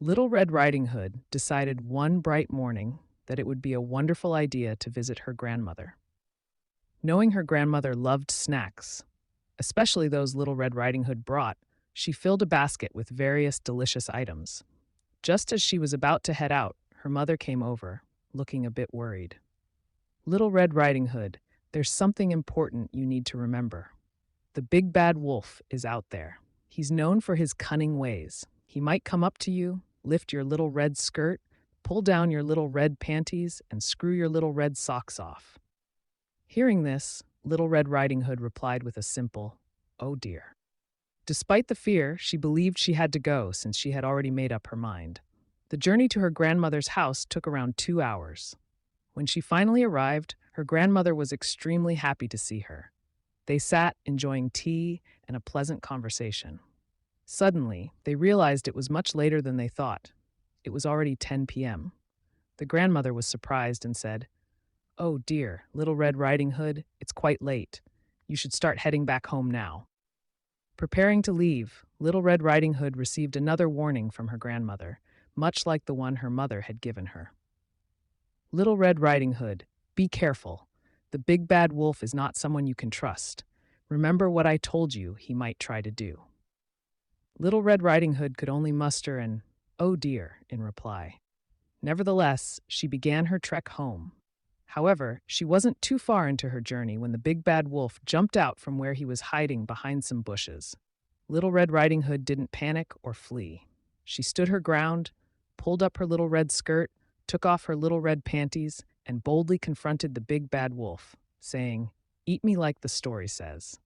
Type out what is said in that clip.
Little Red Riding Hood decided one bright morning that it would be a wonderful idea to visit her grandmother. Knowing her grandmother loved snacks, especially those Little Red Riding Hood brought, she filled a basket with various delicious items. Just as she was about to head out, her mother came over, looking a bit worried. Little Red Riding Hood, there's something important you need to remember. The big bad wolf is out there. He's known for his cunning ways. He might come up to you, lift your little red skirt, pull down your little red panties, and screw your little red socks off. Hearing this, Little Red Riding Hood replied with a simple, "Oh dear." Despite the fear, she believed she had to go since she had already made up her mind. The journey to her grandmother's house took around 2 hours. When she finally arrived, her grandmother was extremely happy to see her. They sat enjoying tea and a pleasant conversation. Suddenly, they realized it was much later than they thought. It was already 10 p.m. The grandmother was surprised and said, "Oh dear, Little Red Riding Hood, it's quite late. You should start heading back home now." Preparing to leave, Little Red Riding Hood received another warning from her grandmother, much like the one her mother had given her. "Little Red Riding Hood, be careful. The big bad wolf is not someone you can trust. Remember what I told you he might try to do." Little Red Riding Hood could only muster an "oh dear" in reply. Nevertheless, she began her trek home. However, she wasn't too far into her journey when the big bad wolf jumped out from where he was hiding behind some bushes. Little Red Riding Hood didn't panic or flee. She stood her ground, pulled up her little red skirt, took off her little red panties, and boldly confronted the big bad wolf, saying, "Eat me like the story says."